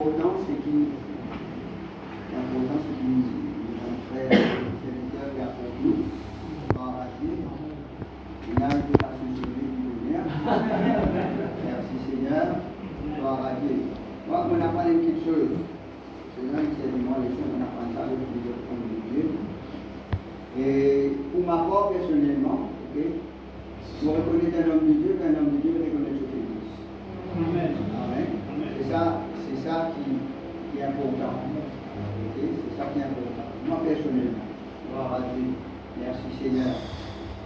L'important, c'est qu'il nous a fait serviteur et après nous, par la vie, il a été à ce sujet du bonheur. Merci Seigneur, gloire à Dieu. Moi, on apprend une petite chose. Seigneur, il s'est dit, moi, les choses, on apprend ça depuis le temps de Dieu. Et pour ma part, personnellement, ok, je reconnais un homme de Dieu qu'un homme de Dieu reconnaît ce Félix. Amen. Amen. C'est ça qui est important. Okay? C'est ça qui est important. Moi, personnellement, gloire à Dieu. Merci Seigneur.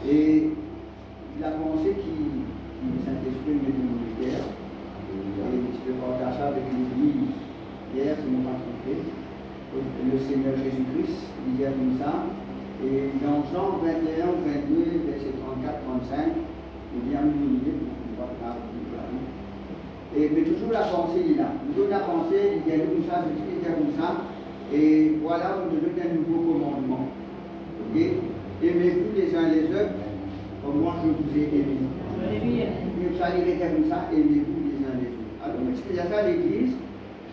Et la pensée qui Saint-Esprit met dans mon cœur, et je peux partager ça avec l'Église. Hier, c'est mon trompé. Le Seigneur Jésus-Christ disait comme ça. Et dans Jean 21, 22, verset 34, 35, il y a une minute pour pouvoir parler. Mais toujours la pensée est là. Toujours la pensée, il y a comme ça, Jésus-Christ dit comme ça. Et voilà, on nous donne un nouveau commandement. Okay? Aimez-vous les uns les autres, comme moi je vous ai aimé. Et ça allait dire comme ça, aimez-vous les uns les autres. Alors, il y a ça à l'Église,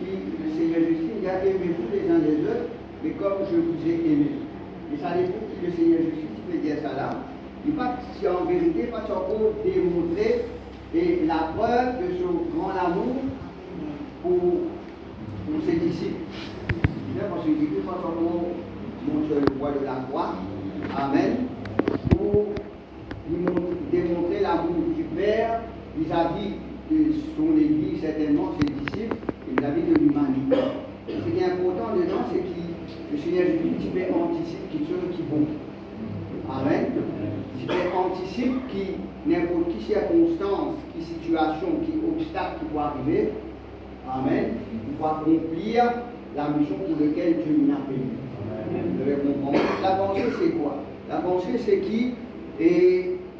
le Seigneur Jésus dit, aimez-vous les uns les autres, mais comme je vous ai aimé. Et ça dépend que le Seigneur Jésus peut dire ça là. Il pas si en vérité, pas encore démontrer et la preuve de son grand amour pour ses disciples. Parce que Jésus pas encore montre le poids de la croix. Amen. Pour démontrer l'amour du Père vis-à-vis de son Église, certainement ses disciples, et vis-à-vis de l'humanité. Ce qui est important dedans, c'est que le Seigneur Jésus anticipe quelque chose qui est bon. Amen. Il anticipe qui, n'importe qui circonstance, qui situation, qui obstacle qui peut arriver. Amen. Il faut accomplir la mission pour laquelle Dieu nous a appelé. Vous devez comprendre. La pensée, c'est quoi? La pensée, c'est qui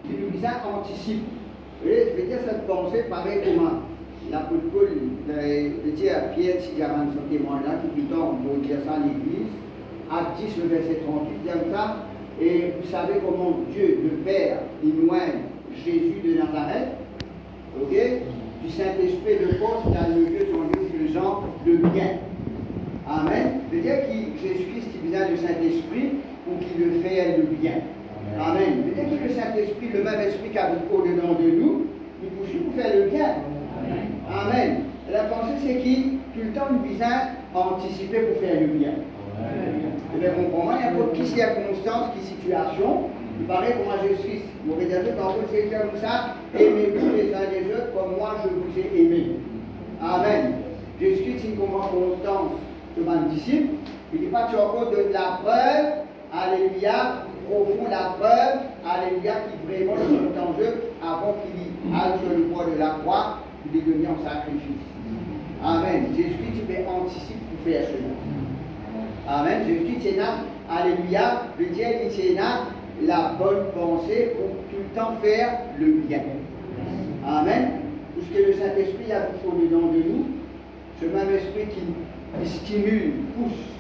nous anticipe. Vous voyez, je veux dire, cette pensée paraît comment? L'apôtre Paul dit à Pierre, si j'avais ce témoin-là, qui plus tard, on peut dire ça à l'Église, Acte 10, le verset 38, dit comme ça. Et vous savez comment Dieu, le Père, il nomme Jésus de Nazareth, ok, du Saint-Esprit de force dans le lieu son lieu faisant le bien. Amen. C'est-à-dire que Jésus-Christ il vient du Saint-Esprit pour qu'il le fasse le bien. Amen. C'est-à-dire que le Saint-Esprit, le même esprit qui habite au-dedans de nous, il poursuit pour faire le bien. Amen. La pensée, c'est qui tout le temps nous vise à anticiper pour faire le bien. Vous devez comprendre, il y a beaucoup de circonstances, qui situation, il paraît comment Jésus-Christ, vous regardez quand vous êtes comme ça, aimez-vous les uns les autres comme moi je vous ai aimé. Amen. Jésus-Christ, il comprend constance de mon disciple, il dit pas tu encore de la preuve, alléluia, profond la preuve, alléluia, qui vraiment sont en jeu avant qu'il aille sur le poids de la croix, il est devenu en sacrifice. Amen. Jésus-Christ, il peut anticiper pour faire cela. Amen. Jésus-Christ, c'est là, alléluia, le Dieu, c'est là, la bonne pensée pour tout le temps faire le bien. Amen. Puisque le Saint-Esprit habite au-dedans de nous, ce même esprit qui stimule, pousse,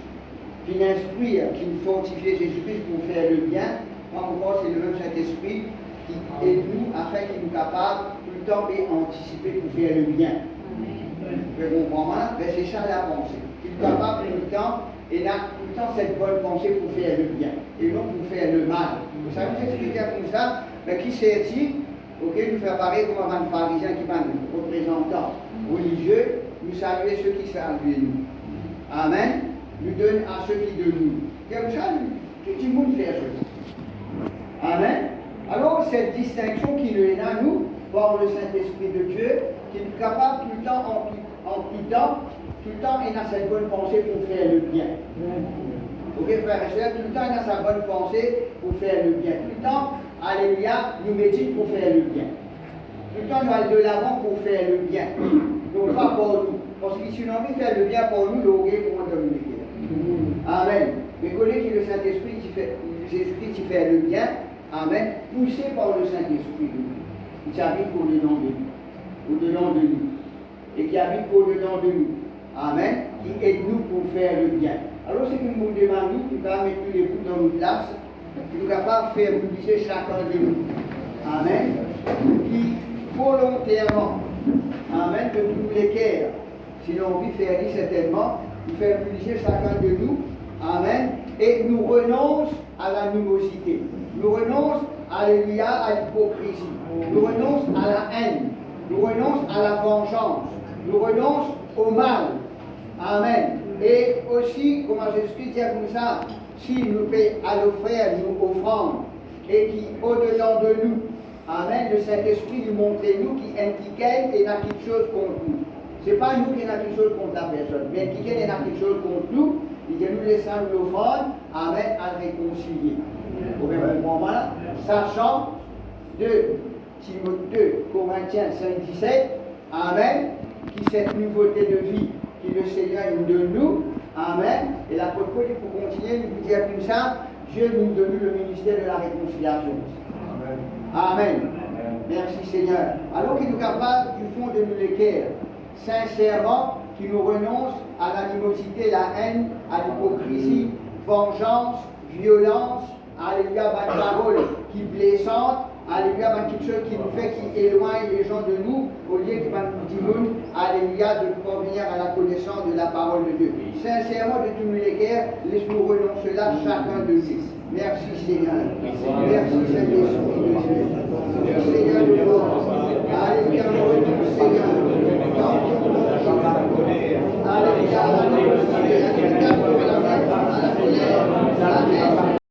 qui instruit, qui fortifie Jésus-Christ pour faire le bien, encore c'est le même Saint-Esprit qui aide nous afin qu'il nous capable tout le temps d'anticiper pour faire le bien. Vous comprenez? C'est ça la pensée. Qu'il est capable tout le temps et n'a tout le temps cette bonne pensée pour faire le bien et non pour faire le mal. Vous savez ce que je veux dire comme ça? Mais qui sait-il? Ok, nous faire pareil comme un pharisien qui va nous représentant religieux, nous saluer ceux qui saluent nous. Amen. Nous donne à ceux qui de nous. Comme ça, tout le monde fait ça. Amen. Alors, cette distinction qui nous est là, nous, par le Saint-Esprit de Dieu, qui est capable tout le temps, en tout temps, il a cette bonne pensée pour faire le bien. Ok, frères et sœurs, tout le temps, il a sa bonne pensée pour faire le bien. Tout le temps, alléluia, nous médite pour faire le bien. Tout le temps, nous allons de l'avant pour faire le bien. Donc, pas pour nous. Parce que si on a envie de faire le bien pour nous, l'aurait pour nous dominer. Amen. Mais connaissez que le Saint-Esprit, Jésus-Christ, qui fait le bien, amen, poussé par le Saint-Esprit, qui habite au-dedans de nous. Au-dedans de nous. Et qui habite au-dedans de nous. Amen. Qui aide nous pour faire le bien. Alors, c'est que nous demandons, qui va mettre les bouts dans nos places, qui nous capable de faire mobiliser chacun de nous. Amen. Qui volontairement, amen, de tous les cœurs, s'il a envie de faire certainement, il fait purifier chacun de nous. Amen. Et nous renonce à l'animosité. Nous renonce, alléluia, à l'hypocrisie. Nous renonce à la haine. Nous renonce à la vengeance. Nous renonce au mal. Amen. Et aussi, comment Jésus dit comme ça, s'il nous paie à nos frères, nous offrande, et qui, au-delà de nous, amen, le Saint-Esprit nous montre nous qui impliquent et n'a quelque chose contre nous. Ce n'est pas nous qui avons quelque chose contre la personne, mais qui a quelque chose contre nous, il dit nous laissons l'offrande, amen, à réconcilier. Au même moment là, sachant de Timothée 2 Corinthiens 5-17, amen, qui cette nouveauté de vie qui le Seigneur nous donne nous, amen, et l'apôtre Paul pour continuer, nous dire comme ça, Dieu nous donne le ministère de la réconciliation. Amen. Merci Seigneur. Alors qu'il nous capable du fond de nos cœurs, sincèrement, qui nous renonce à l'animosité, la haine, à l'hypocrisie, vengeance, violence, alléluia, ma parole qui blessante, alléluia, quelque chose qui nous fait, qui éloigne les gens de nous, au lieu que nous disons, alléluia, de parvenir à la connaissance de la parole de Dieu. Sincèrement, de tous les cœurs, laisse-nous renoncer là, chacun de nous. Merci Seigneur. Merci Saint-Esprit de Dieu. Seigneur de gloire. Alléluia.